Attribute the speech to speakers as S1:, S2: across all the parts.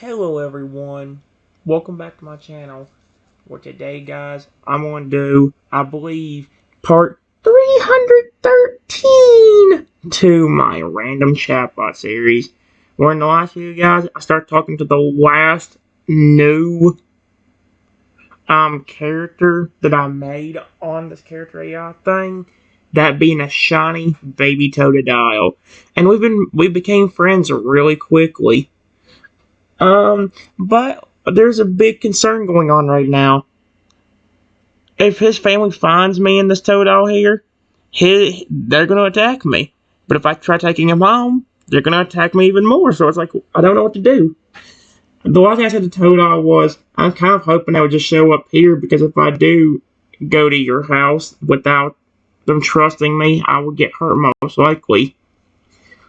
S1: Hello everyone, welcome back to my channel. For today guys, I'm going to do, I believe, part 313 to my random chatbot series. Where in the last video guys, I started talking to the last new character that I made on this Character.ai thing. That being a shiny Baby Totodile. And we became friends really quickly. But there's a big concern going on right now. If his family finds me in this Totodile here, they're gonna attack me. But if I try taking him home, they're gonna attack me even more. So it's like, I don't know what to do. The last thing I said to Totodile was, I'm kind of hoping they would just show up here, because if I do go to your house without them trusting me, I will get hurt most likely.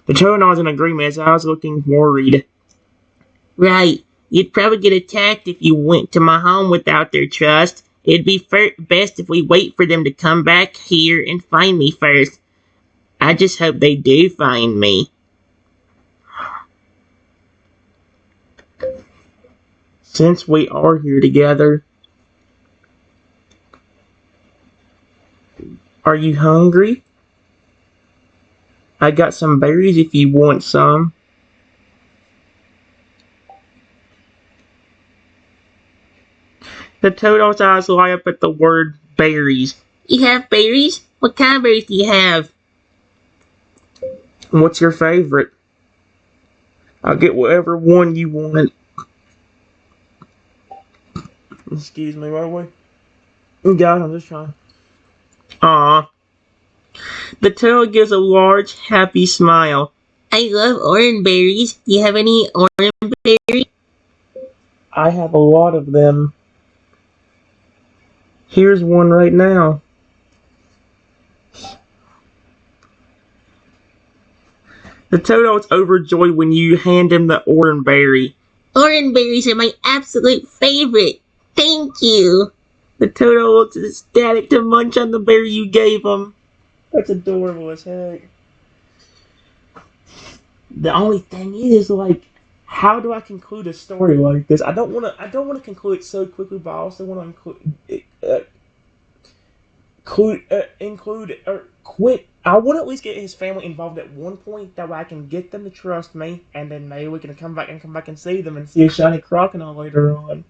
S1: The Totodile's in agreement as I was looking worried. Right. You'd probably get attacked if you went to my home without their trust. It'd be best if we wait for them to come back here and find me first. I just hope they do find me. Since we are here together, are you hungry? I got some berries if you want some. The Totodile's eyes light up at the word berries. You have berries? What kind of berries do you have? What's your favorite? I'll get whatever one you want. Excuse me, by the way. God, I'm just trying. Aww. The Totodile gives a large, happy smile. I love orange berries. Do you have any orange berries? I have a lot of them. Here's one right now. The Totodile's overjoyed when you hand him the orange berry. Orange berries are my absolute favorite. Thank you. The Totodile looks ecstatic to munch on the berry you gave him. That's adorable as heck. The only thing is, like, how do I conclude a story like this? I don't want to conclude it so quickly, but I also want to quit. I want to at least get his family involved at one point, that way I can get them to trust me, and then maybe we can come back and see them and see a shiny crocodile later on,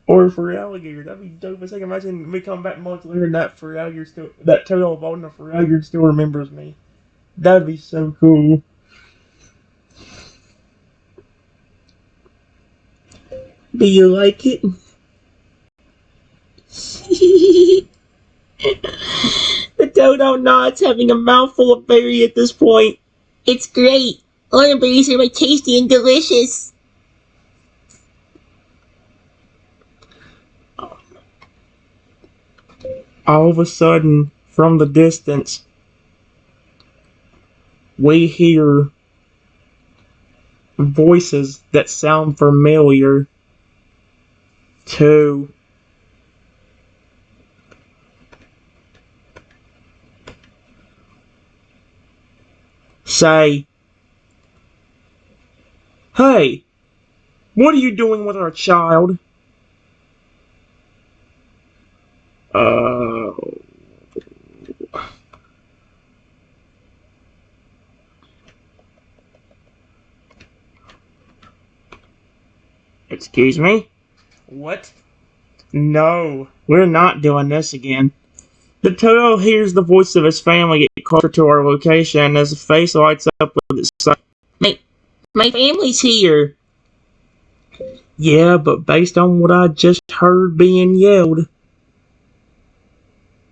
S1: or for alligator. That'd be dope as heck. Imagine me come back months later and that Totodile evolved and for alligator still remembers me. That'd be so cool. Do you like it? The Totodile nods, having a mouthful of berry at this point. It's great. Orange berries are tasty and delicious. All of a sudden, from the distance, we hear voices that sound familiar to say, "Hey, what are you doing with our child?" Excuse me? What? No, we're not doing this again. The Totodile hears the voice of his family get closer to our location as his face lights up with excitement. My family's here. Yeah, but based on what I just heard being yelled,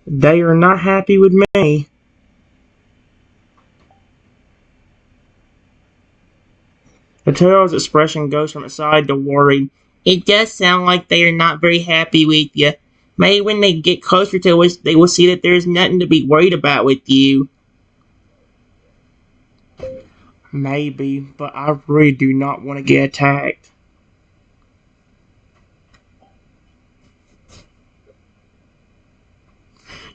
S1: they are not happy with me. The Totodile's expression goes from excited to worried. It does sound like they are not very happy with you. Maybe when they get closer to us, they will see that there is nothing to be worried about with you. Maybe, but I really do not want to get attacked.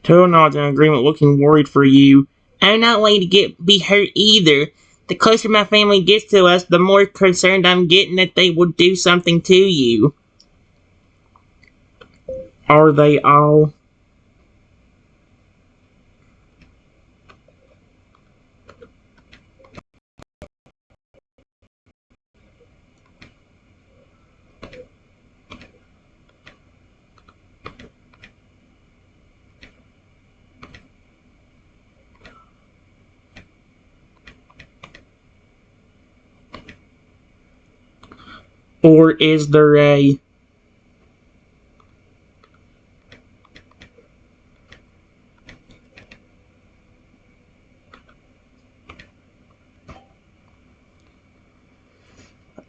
S1: Totodile nods in agreement, looking worried for you. I'm not wanting to be hurt either. The closer my family gets to us, the more concerned I'm getting that they will do something to you. Are they all? Or is there a...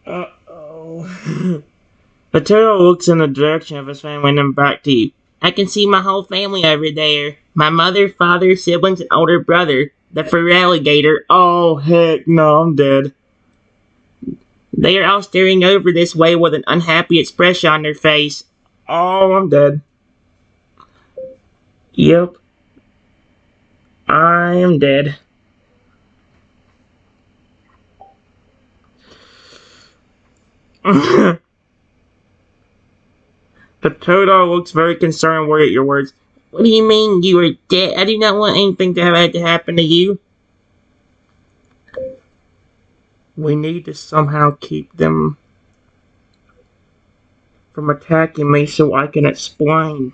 S1: Uh-oh. The turtle looks in the direction of his family and then back to you. I can see my whole family over there. My mother, father, siblings, and older brother. The fur alligator. Oh, heck no, I'm dead. They are all staring over this way with an unhappy expression on their face. Oh, I'm dead. Yep, I am dead. The Toto looks very concerned at your words. What do you mean you are dead? I do not want anything to have had to happen to you. We need to somehow keep them from attacking me so I can explain.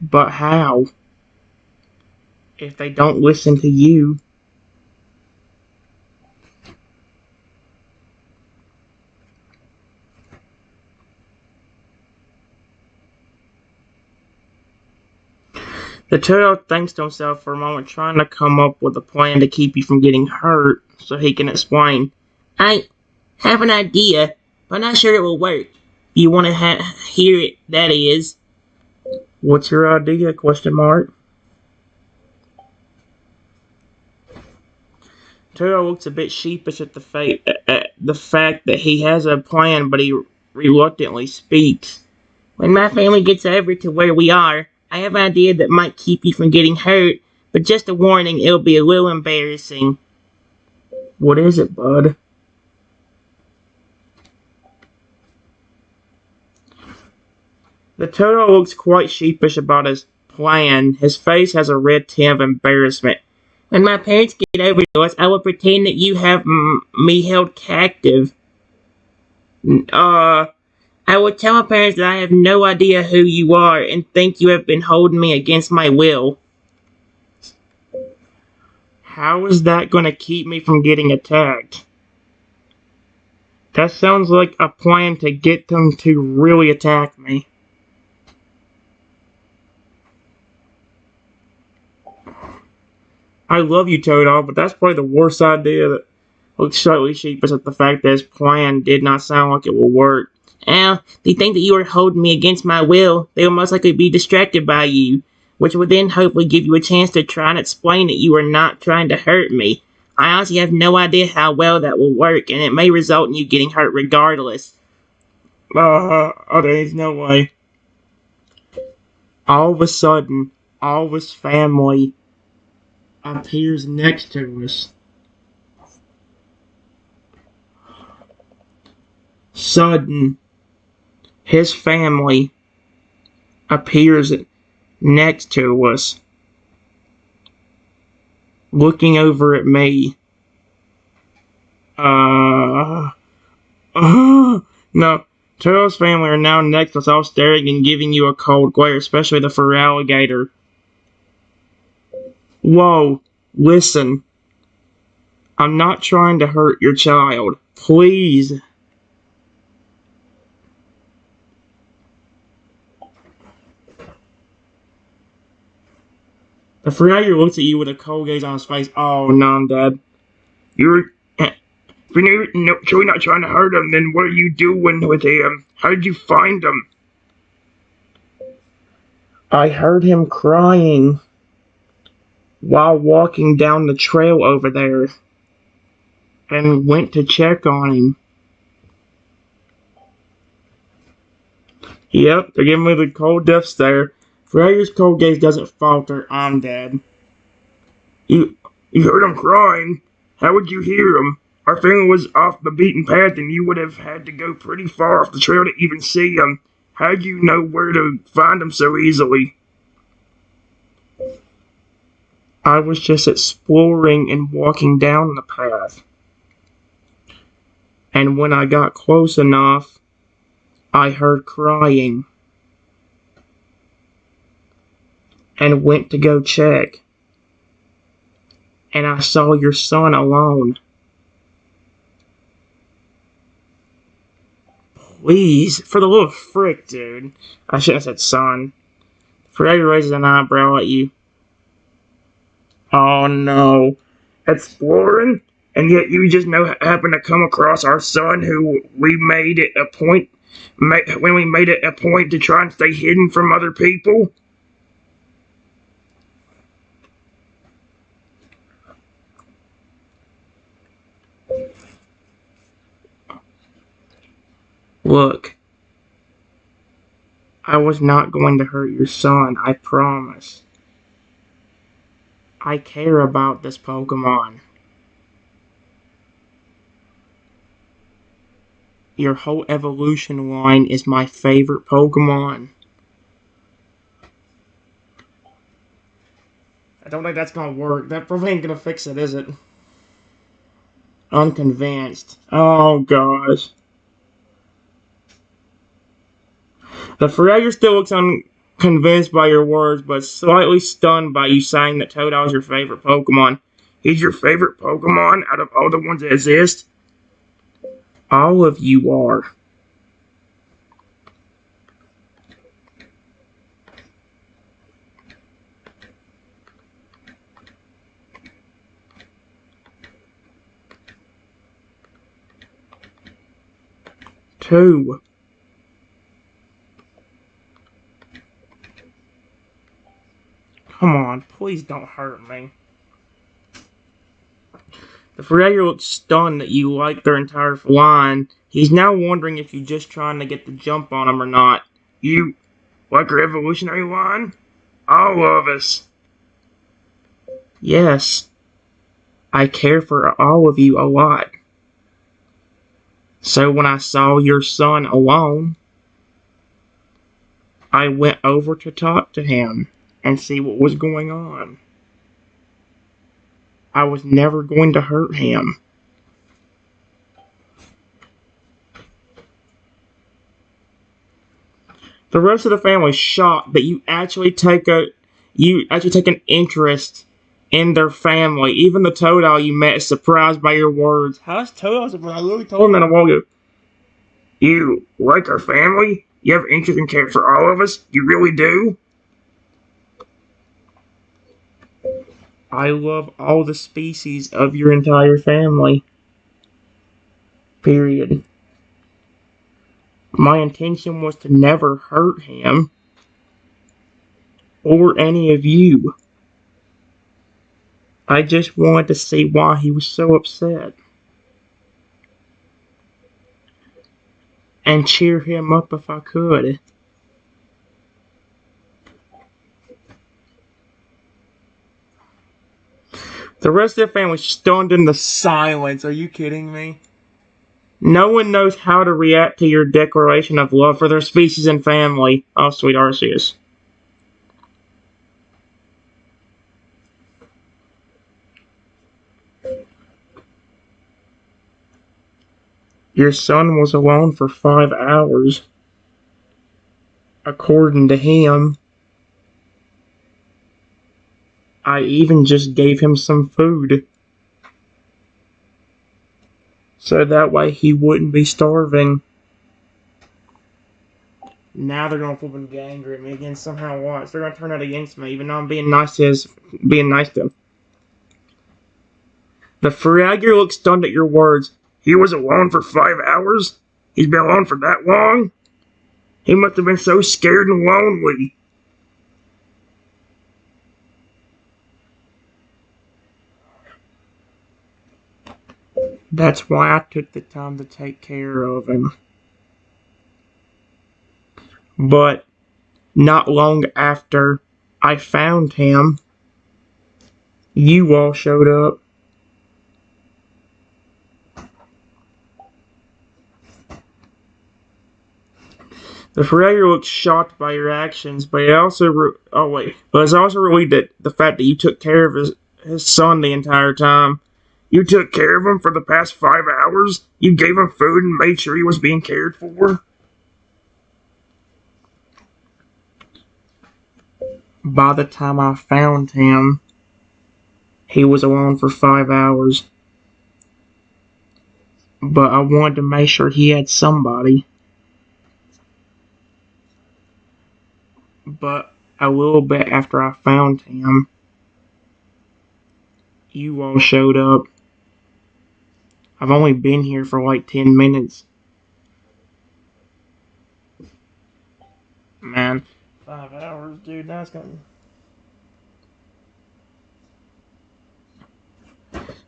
S1: But how? If they don't listen to you. The turtle thinks to himself for a moment, trying to come up with a plan to keep you from getting hurt so he can explain. I have an idea, but I'm not sure it will work. You want to hear it, that is. What's your idea? Question mark. Turtle looks a bit sheepish at the fact that he has a plan, but he reluctantly speaks. When my family gets over to where we are, I have an idea that might keep you from getting hurt, but just a warning, it'll be a little embarrassing. What is it, bud? The turtle looks quite sheepish about his plan. His face has a red tint of embarrassment. When my parents get over to us, I will pretend that you have me held captive. I will tell my parents that I have no idea who you are and think you have been holding me against my will. How is that going to keep me from getting attacked? That sounds like a plan to get them to really attack me. I love you, Toadle, but that's probably the worst idea. That looks slightly sheepish at the fact that his plan did not sound like it will work. They think that you are holding me against my will. They will most likely be distracted by you, which would then hopefully give you a chance to try and explain that you are not trying to hurt me. I honestly have no idea how well that will work, and it may result in you getting hurt regardless. There's no way. All of a sudden, all of his family appears next to us. Sudden, his family appears next to us, looking over at me. No. Turtle's family are now next to us, all staring and giving you a cold glare, especially the fur alligator. Whoa, listen. I'm not trying to hurt your child. Please. The fur alligator looks at you with a cold gaze on his face. Oh, no, I'm dead. You're not trying to hurt him, then what are you doing with him? How did you find him? I heard him crying while walking down the trail over there and went to check on him. Yep, they're giving me the cold death stare. Freya's cold gaze doesn't falter. I'm dead. You heard him crying. How would you hear him? Our family was off the beaten path and you would have had to go pretty far off the trail to even see him. How'd you know where to find him so easily? I was just exploring and walking down the path. And when I got close enough, I heard crying and went to go check. And I saw your son alone. Please, for the little frick, dude. I shouldn't have said son. Freddy raises an eyebrow at you. Oh no. Exploring? And yet you just happen to come across our son who we made it a point, when we made it a point to try and stay hidden from other people? Look, I was not going to hurt your son, I promise. I care about this Pokemon. Your whole evolution line is my favorite Pokemon. I don't think that's gonna work. That probably ain't gonna fix it, is it? Unconvinced. Oh gosh. The Fragger still looks unconvinced by your words, but slightly stunned by you saying that Totodile is your favorite Pokemon. He's your favorite Pokemon out of all the ones that exist? All of you are. Two. Come on, please don't hurt me. The Fragger looks stunned that you like their entire line. He's now wondering if you're just trying to get the jump on him or not. You like our evolutionary line? All of us. Yes. I care for all of you a lot. So when I saw your son alone, I went over to talk to him and see what was going on. I was never going to hurt him. The rest of the family's shocked that you actually take an interest in their family. Even the Totodile you met is surprised by your words. How's Totodile surprised? I literally told him that a while ago. You like our family? You have interest and care for all of us? You really do? I love all the species of your entire family. Period. My intention was to never hurt him. Or any of you. I just wanted to see why he was so upset. And cheer him up if I could. The rest of the family stunned into silence. Are you kidding me? No one knows how to react to your declaration of love for their species and family. Oh, sweet Arceus. Your son was alone for 5 hours. According to him. I even just gave him some food. So that way he wouldn't be starving. Now they're gonna flip get angry at me again somehow. Watch, they're gonna turn that against me, even though I'm being nice to him. The Fragger looks stunned at your words. He was alone for 5 hours? He's been alone for that long? He must have been so scared and lonely. That's why I took the time to take care of him. But not long after I found him, You all showed up. The Ferreira looks shocked by your actions, but it also but it's also relieved at the fact that you took care of his son the entire time. You took care of him for the past 5 hours. You gave him food and made sure he was being cared for. By the time I found him, he was alone for 5 hours. But I wanted to make sure he had somebody. But a little bit after I found him, you all showed up. I've only been here for like 10 minutes. Man, 5 hours, dude, that's gonna...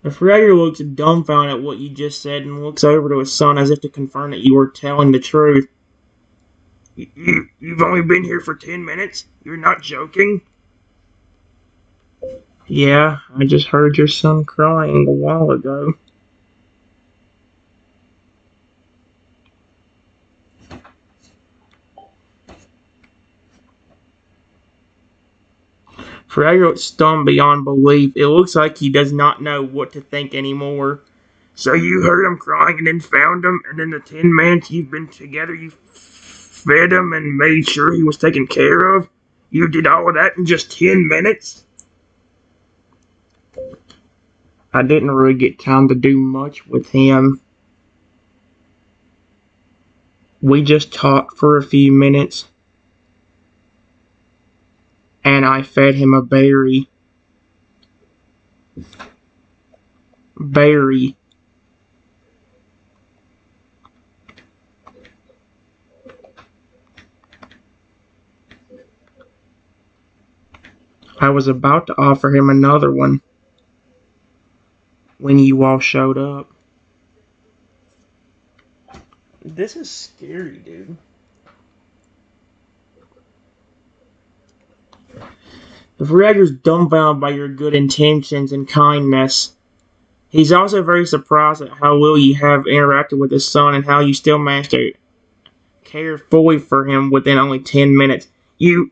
S1: The Ferreira looks dumbfounded at what you just said and looks over to his son as if to confirm that you were telling the truth. You've only been here for 10 minutes? You're not joking? Yeah, I just heard your son crying a while ago. Ferreira looks stunned beyond belief. It looks like he does not know what to think anymore. So you heard him crying and then found him, and in the 10 minutes you've been together, you fed him and made sure he was taken care of? You did all of that in just 10 minutes? I didn't really get time to do much with him. We just talked for a few minutes, and I fed him a berry. Berry. I was about to offer him another one when you all showed up. This is scary, dude. The Ferreira's dumbfounded by your good intentions and kindness. He's also very surprised at how well you have interacted with his son and how you still managed to care fully for him within only 10 minutes. You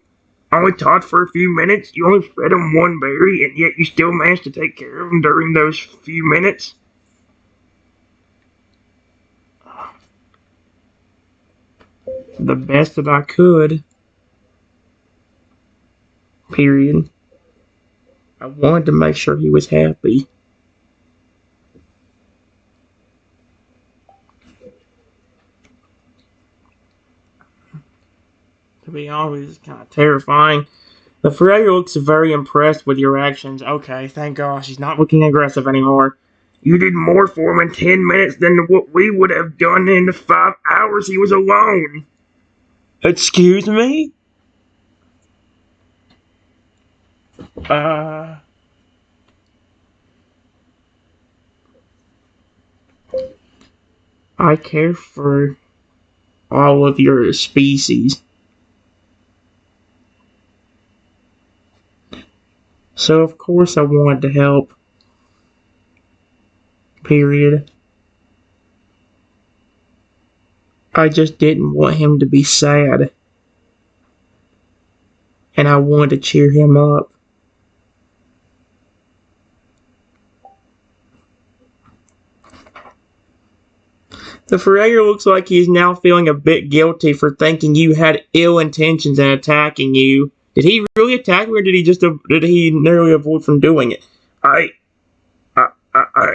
S1: only talked for a few minutes? You only fed him one berry, and yet you still managed to take care of him during those few minutes? The best that I could. Period. I wanted to make sure he was happy. To be honest, it's kind of terrifying. The Ferreira looks very impressed with your actions. Okay, thank gosh, he's not looking aggressive anymore. You did more for him in 10 minutes than what we would have done in the 5 hours he was alone. Excuse me? I care for all of your species. So of course I wanted to help. Period. I just didn't want him to be sad. And I wanted to cheer him up. The Ferreira looks like he's now feeling a bit guilty for thinking you had ill intentions in attacking you. Did he really attack you, or did he narrowly avoid from doing it? I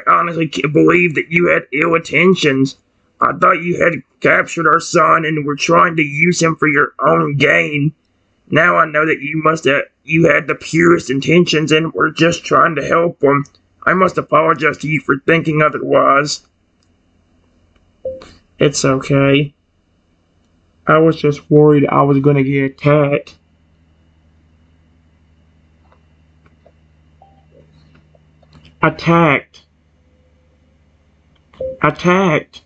S1: honestly can't believe that you had ill intentions. I thought you had captured our son and were trying to use him for your own gain. Now I know that you had the purest intentions and were just trying to help him. I must apologize to you for thinking otherwise. It's okay. I was just worried I was going to get attacked. Attacked. Attacked.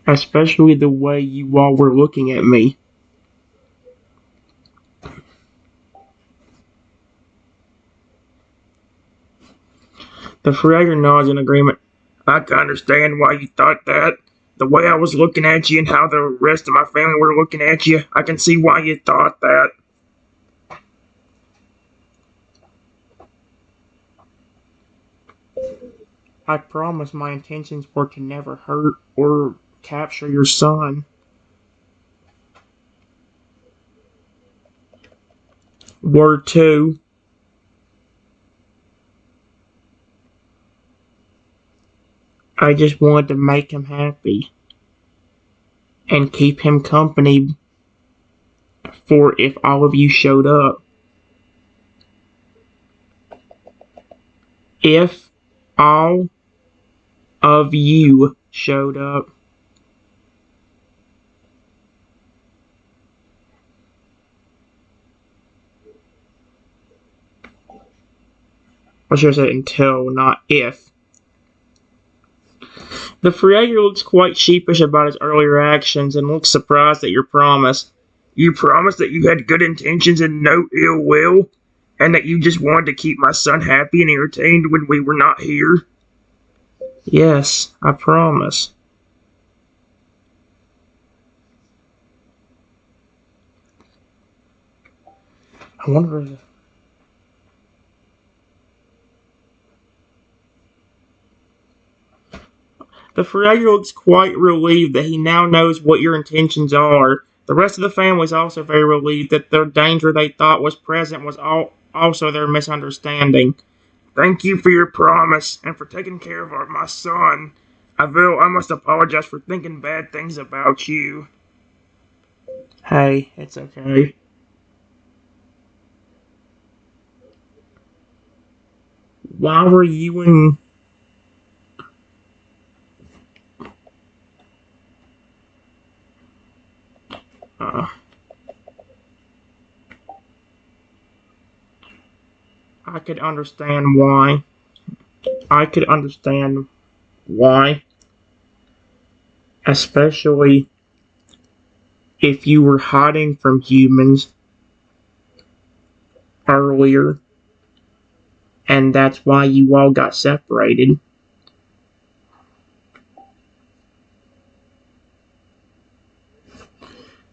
S1: Especially the way you all were looking at me. The Freya nods in agreement. I can understand why you thought that. The way I was looking at you and how the rest of my family were looking at you, I can see why you thought that. I promise my intentions were to never hurt or capture your son. Were to. I just wanted to make him happy and keep him company for if all of you showed up. If all of you showed up. Or should I say until, not if. The Freya looks quite sheepish about his earlier actions and looks surprised at your promise. You promised that you had good intentions and no ill will, and that you just wanted to keep my son happy and entertained when we were not here? Yes, I promise. I wonder if... The Freya looks quite relieved that he now knows what your intentions are. The rest of the family is also very relieved that the danger they thought was present was also their misunderstanding. Thank you for your promise and for taking care of my son. I must apologize for thinking bad things about you. Hey, it's okay. Why were you and... I could understand why. I could understand why. Especially if you were hiding from humans earlier, and that's why you all got separated.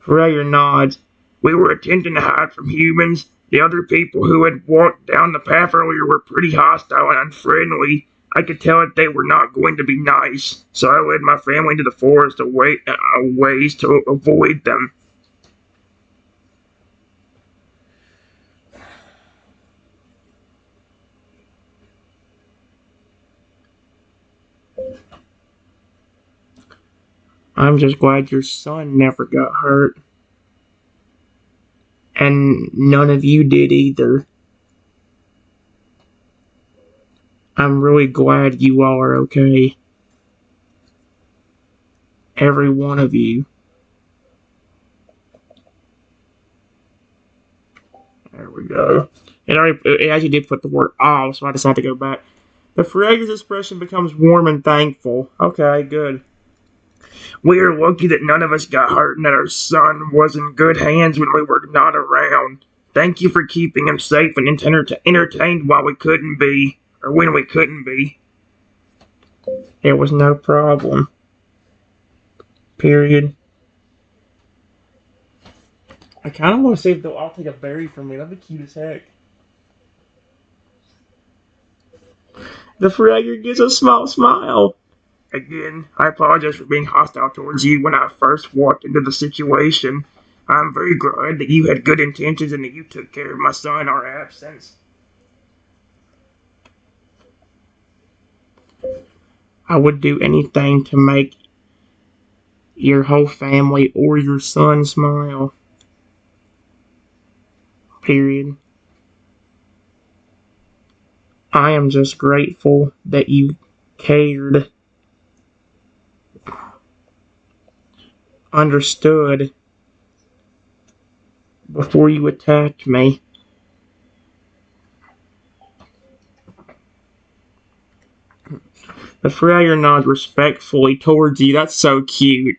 S1: Freya nods. We were attempting to hide from humans. The other people who had walked down the path earlier were pretty hostile and unfriendly. I could tell that they were not going to be nice, so I led my family into the forest ways to avoid them. I'm just glad your son never got hurt. And none of you did either. I'm really glad you all are okay. Every one of you. There we go. It actually did put the word off, so I decided to go back. The Freya's expression becomes warm and thankful. Okay, good. We are lucky that none of us got hurt and that our son was in good hands when we were not around. Thank you for keeping him safe and entertained while we couldn't be, or when we couldn't be. It was no problem. Period. I kind of want to see if they'll all take a berry from me. That'd be cute as heck. The Freya gives a small smile. Again, I apologize for being hostile towards you when I first walked into the situation. I'm very glad that you had good intentions and that you took care of my son in our absence. I would do anything to make your whole family or your son smile. Period. I am just grateful that you cared, understood before you attacked me. The Freya nods respectfully towards you. That's so cute.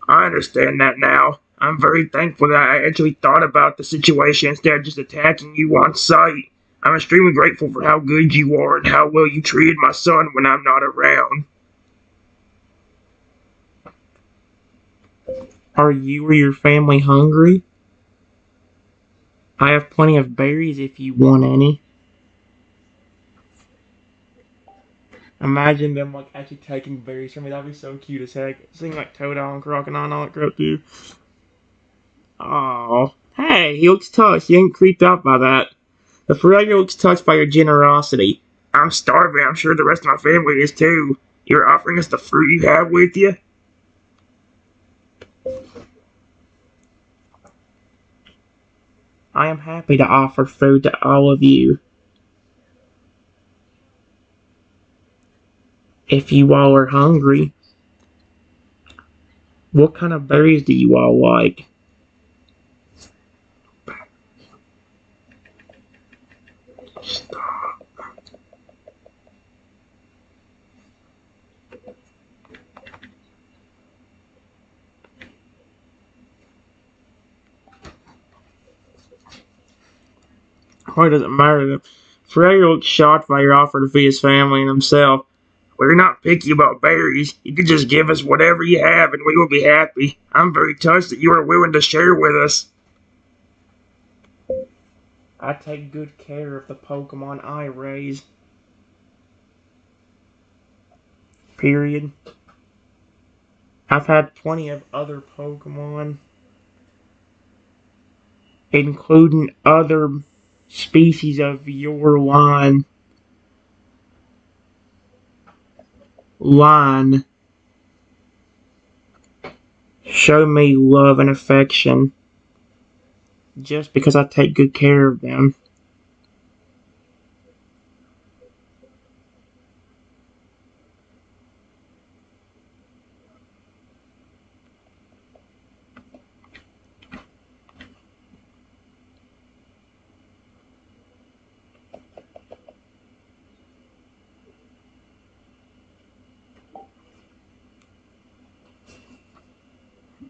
S1: I understand that now. I'm very thankful that I actually thought about the situation instead of just attacking you on sight. I'm extremely grateful for how good you are and how well you treated my son when I'm not around. Are you or your family hungry? I have plenty of berries if you want any. Imagine them like actually taking berries from me. That'd be so cute as heck. Seeing like Totodile and Crocodile and all that crap too. Oh, hey, he looks touched. He ain't creeped out by that. The Ferrari looks touched by your generosity. I'm starving. I'm sure the rest of my family is too. You're offering us the fruit you have with you? I am happy to offer food to all of you. If you all are hungry, what kind of berries do you all like? Stop. Why does it matter? Freya looks shocked by your offer to feed his family and himself. We're not picky about berries. You can just give us whatever you have and we will be happy. I'm very touched that you are willing to share with us. I take good care of the Pokemon I raise. Period. I've had plenty of other Pokemon, including other species of your line. Show me love and affection just because I take good care of them.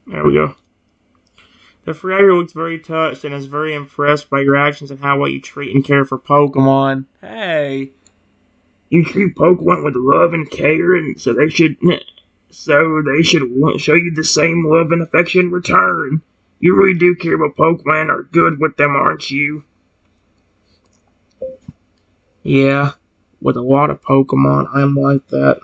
S1: There we go. The Freya looks very touched and is very impressed by your actions and how well you treat and care for Pokemon. Hey, you treat Pokemon with love and care, and so they should show you the same love and affection in return. You really do care about Pokemon, are good with them, aren't you? Yeah, with a lot of Pokemon, I'm like that.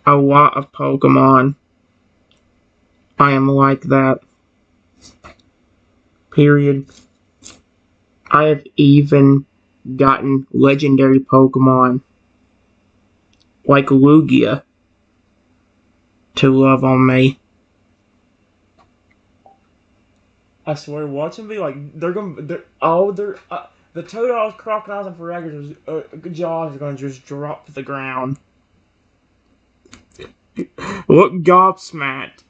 S1: A lot of Pokemon, I am like that. Period. I have even gotten legendary Pokemon, like Lugia, to love on me. I swear, watch them be like, the Totodiles, Crocodiles, and Feragers, jaws are gonna just drop to the ground. Look gobsmacked.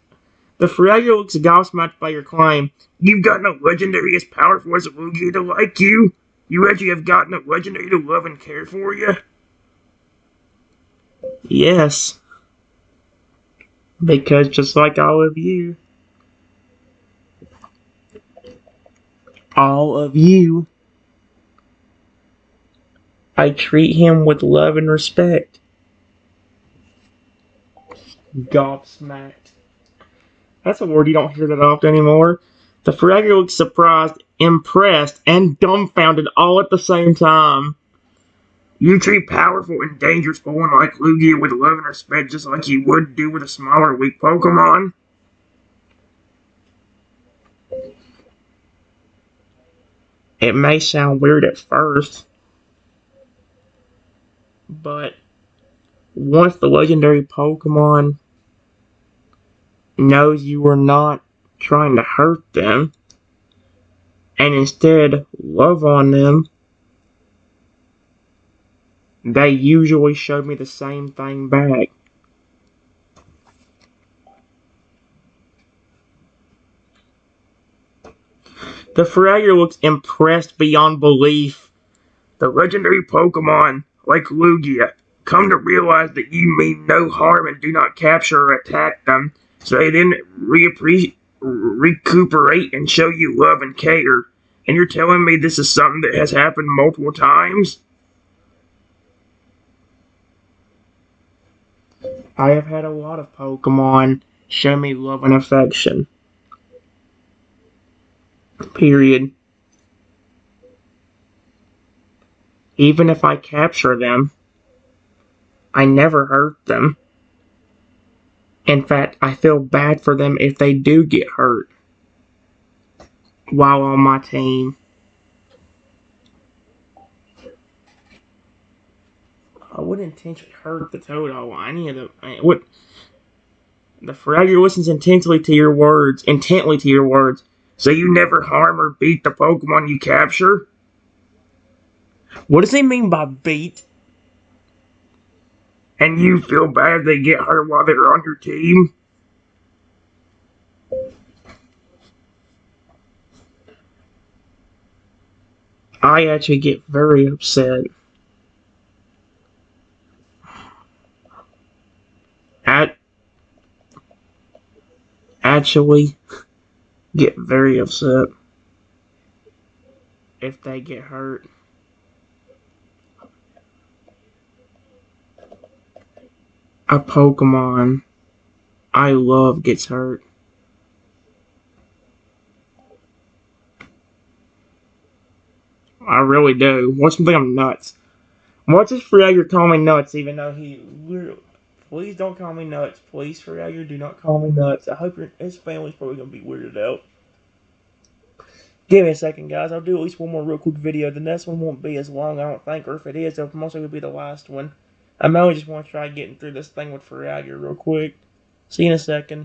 S1: The Feragger looks gobsmacked by your claim. You've gotten a legendary as powerful as Lugia to like you? You actually have gotten a legendary to love and care for you? Yes. Because just like all of you, I treat him with love and respect. Gobsmacked. That's a word you don't hear that often anymore. The Feragger looks surprised, impressed, and dumbfounded all at the same time. You treat powerful and dangerous Pokemon like Lugia with love and respect just like you would do with a smaller, weak Pokemon? It may sound weird at first, but once the legendary Pokemon knows you are not trying to hurt them, and instead love on them, they usually show me the same thing back. The Feragger looks impressed beyond belief. The legendary Pokemon, like Lugia, come to realize that you mean no harm and do not capture or attack them, so they then recuperate and show you love and care. And you're telling me this is something that has happened multiple times? I have had a lot of Pokemon show me love and affection. Period. Even if I capture them, I never hurt them. In fact, I feel bad for them if they do get hurt while on my team. I wouldn't intentionally hurt the Totodile. Any of them. The Fragger listens intently to your words. So you never harm or beat the Pokemon you capture? What does he mean by beat? And you feel bad they get hurt while they're on your team? I actually get very upset. Actually get very upset if they get hurt. A Pokemon I love gets hurt. I really do. Watch me think I'm nuts. Watch this Fragger call me nuts, even though he literally. Please don't call me nuts. Please, Fragger, do not call me nuts. I hope his family's probably gonna be weirded out. Give me a second, guys. I'll do at least one more real quick video. The next one won't be as long, I don't think, or if it is, it'll most likely be the last one. I mainly just want to try getting through this thing with Fragger real quick. See you in a second.